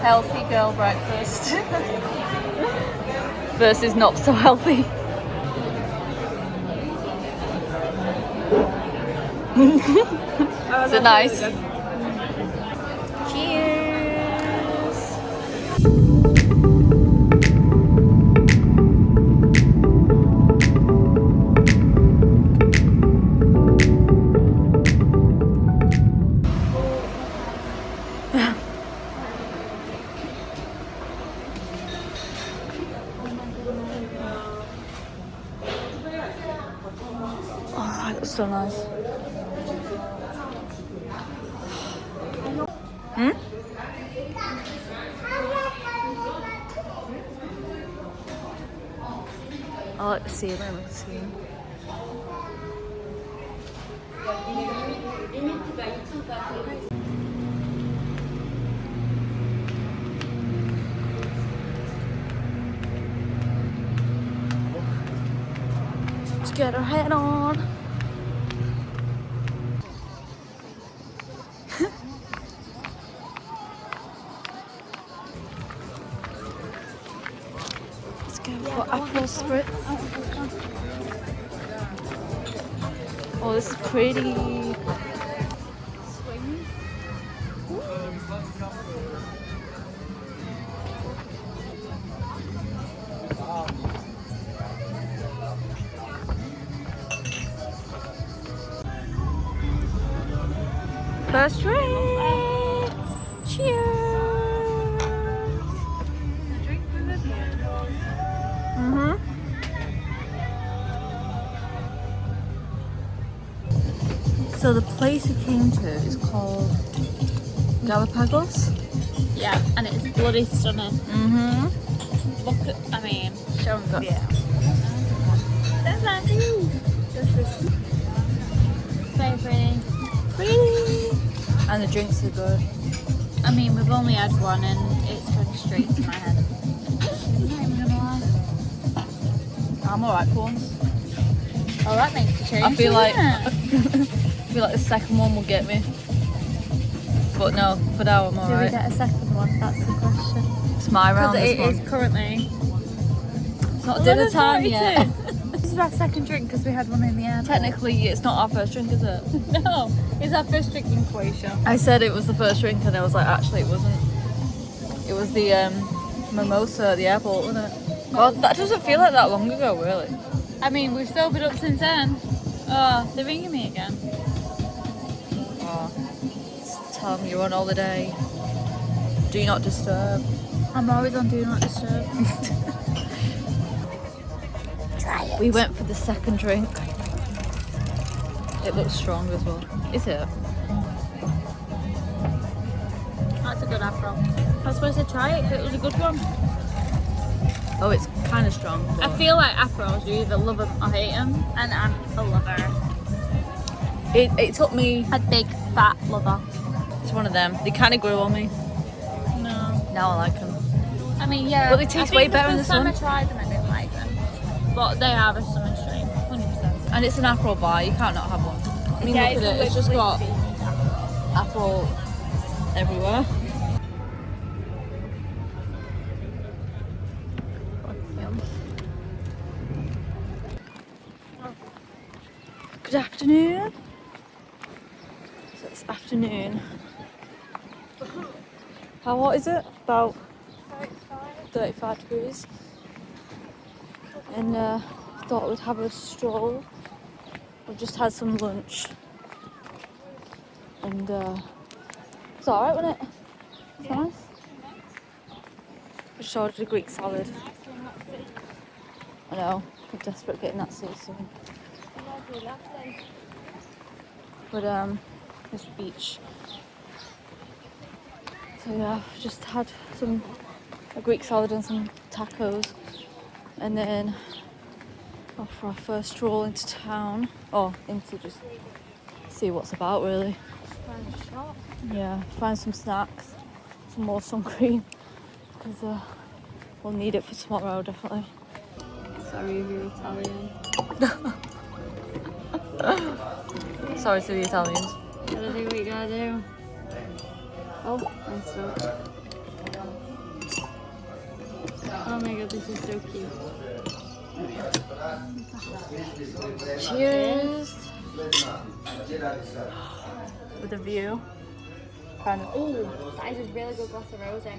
Healthy girl breakfast versus not so healthy. Is it nice? Really Cheers! Oh, that's so nice. Hmm? I like the ceiling, look at the ceiling. Let's get our head on. Let's go for apple spritz. Oh, this is pretty. First drink. Cheers. So the place we came to is called Galapagos. Yeah, and it's bloody stunning. Look at, I mean, Show them that. yeah. That's that view. This is very pretty. Pretty. And the drinks are good. I mean, we've only had one and it's gone straight to my head. I'm not even gonna lie. I'm alright for once. Oh, that makes a change. I feel like doesn't it? I feel like the second one will get me. But no, for now I'm Do we alright. get a second one? That's the question. It's my round Because this it one. is currently. It's not dinner time 11:42. yet. This is our second drink because we had one in the end. Technically it's not our first drink, is it? No, it's our first drink in Croatia. I said it was the first drink and I was like, actually it wasn't. It was the mimosa at the airport, wasn't it? God, that doesn't feel like that long ago, really. I mean, we've sobered up since then. Oh, they're ringing me again. Oh, tell them you're on holiday. Do not disturb. I'm always on Do Not Disturb. We went for the second drink. It looks strong as well. Is it? That's a good apple. I was supposed to try it, but it was a good one. Oh, it's kind of strong. I But feel like apples, you either love them or hate them, and I'm a lover. it took me. A big fat lover. It's one of them. They kind of grew on me. No. Now I like them. I mean, yeah. But they taste way better in the sun. The first time I tried them, I didn't like them. But they are a summer stream, 100%. And it's an apple bar. You can't not have one. I mean, Yeah, look at it. It's just got apple everywhere. Good afternoon. So it's afternoon. How hot is it? About 35 degrees. And thought we'd have a stroll. We've just had some lunch. And it's alright, wasn't it? It's nice. I just ordered a Greek salad. I know, I'm desperate getting that so soon. But this beach. So yeah, just had a Greek salad and some tacos, and then off for our first stroll into town, or into just see what's about really. Yeah, find some snacks, some more sun cream, because we'll need it for tomorrow definitely. Sorry if you're Italian. Sorry to the Italians. Gotta do what you gotta do. Oh, nice up. Oh my god, this is so cute. Cheers. With a view. Kind of. Oh, that is a really good glass of rosé.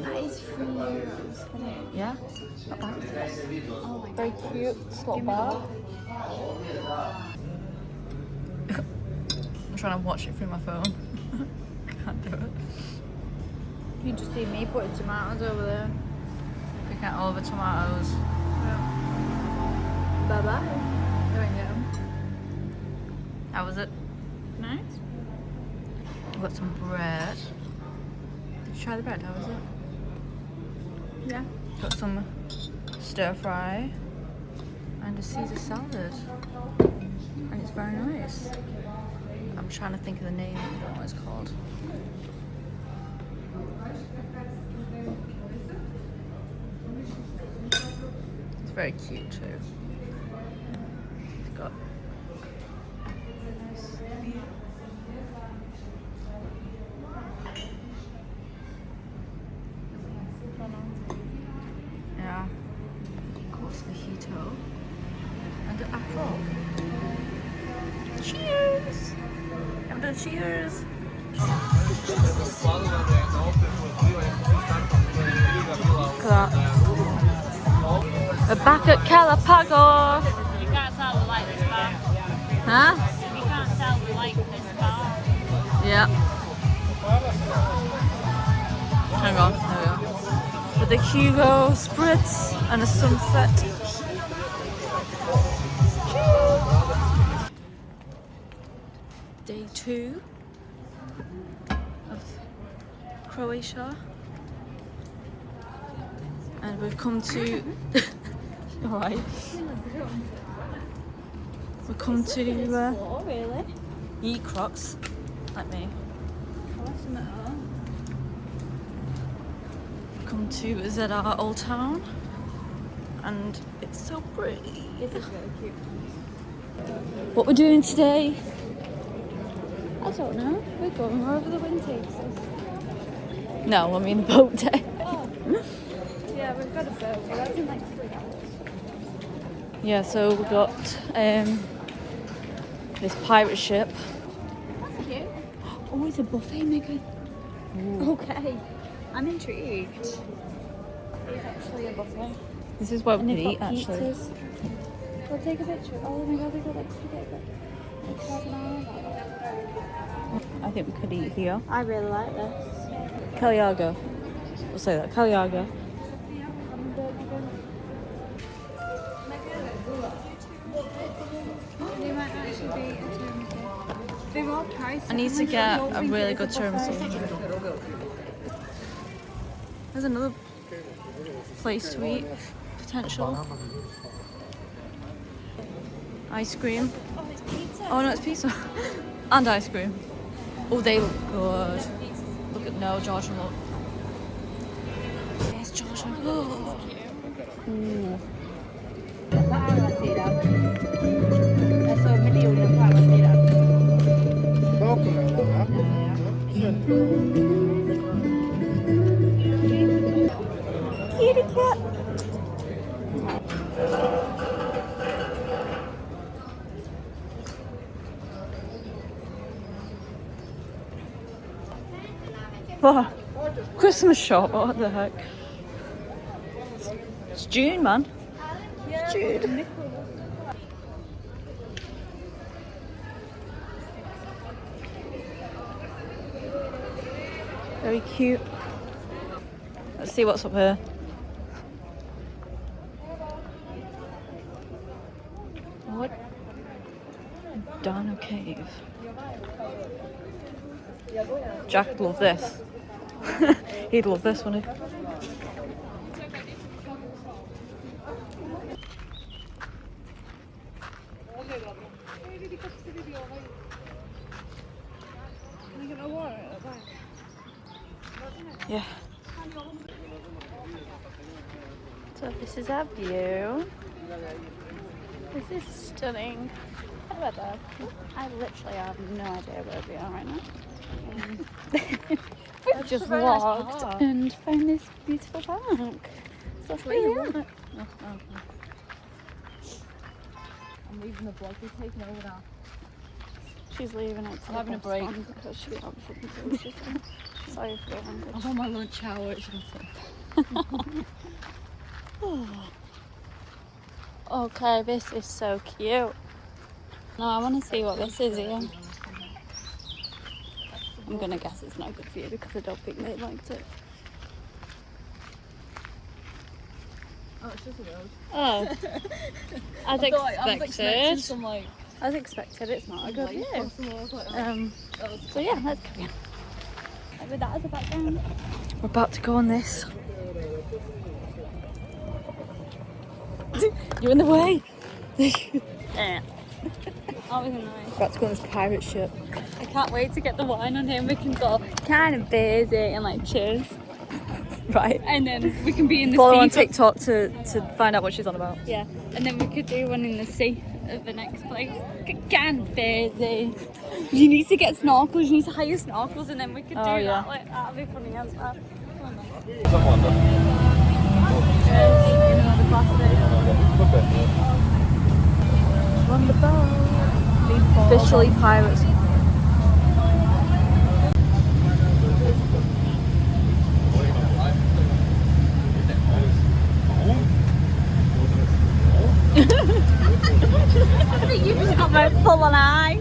That is €3 for me. Yeah. Not bad. Oh my Very god. cute. It's not Give me bad. I'm trying to watch it through my phone. I can't do it. You just see me putting tomatoes over there. Picking out all the tomatoes. Bye bye. There we go. How was it? Nice. I've got some bread. Did you try the bread? How was it? Yeah. Got some stir fry and a Caesar salad. And it's very nice. I'm trying to think of the name. I don't know what it's called. It's very cute too. It's got yeah, of course mojito and an apple. Cheers! I'm doing cheers. Look at that. We're back at Calapago. You can't tell we like this bar. Huh? You can't tell we like this bar. Yeah. Hang on, there we are. With the Hugo Spritz and a sunset. Day 2 of Croatia. And we've come to... Alright. We've come to Oh, really? eat Crocs, like me. Come to Zadar Old Town, and it's so pretty. This is really cute. What we're doing today? I don't know. We're going wherever the wind takes us. No, I mean boat day. Oh. Yeah, we've got a boat. Well, that's in like 3 hours. Yeah, so we got this pirate ship. That's cute. Oh, it's a buffet, Megan. Okay. I'm intrigued. It's actually a buffet. This is what And we they've eat got actually. pizzas. We'll take a picture. Oh my god, they got like spaghetti. I think we could eat here. I really like this. Kalyaga. We'll say that. Kalyaga. They might actually be a tiramisu. They're all priced. I need to get a really good tiramisu. There's another place to eat. Potential. Ice cream. Oh, it's pizza. Oh no, it's pizza. And ice cream. Oh, they look good. Look at no, Georgia, look. Yes, Georgia. Oh. Ooh. Kitty cat. Oh, Christmas shop, what the heck? It's June, man. It's June. Very cute. Let's see what's up here. What? Dino Cave. Jack would love this. He'd love this, wouldn't he? Yeah. So this is our view. This is stunning. How about that? I literally have no idea where we are right now. We just walked and found this beautiful park. So here. I'm leaving the vlog. We're taking over now. She's leaving it. I'm having a break because she can't fucking do shit. Sorry for the language. I'm on my lunch hour. It's Okay, this is so cute. No, I want to see what this is here. I'm gonna guess it's not good for you because I don't think they liked it. Oh, it's just a road. Oh, as expected. Some like. As expected, it's not a good view. Like, So yeah, let's carry on. With that as a background, we're about to go on this. You're in the way. That was annoying. About to go on this pirate ship. I can't wait to get the wine on him. We can go kind of busy and like cheers. Right. And then we can be in the Follow sea. on TikTok to find out what she's on about. Yeah. And then we could do one in the sea at the next place. Kind of busy. You need to get snorkels. You need to hire snorkels, and then we could do that. Like, that'd be funny as well. Come on, then. Another classic. On the boat. Officially pirates. I think you just got my full on eye.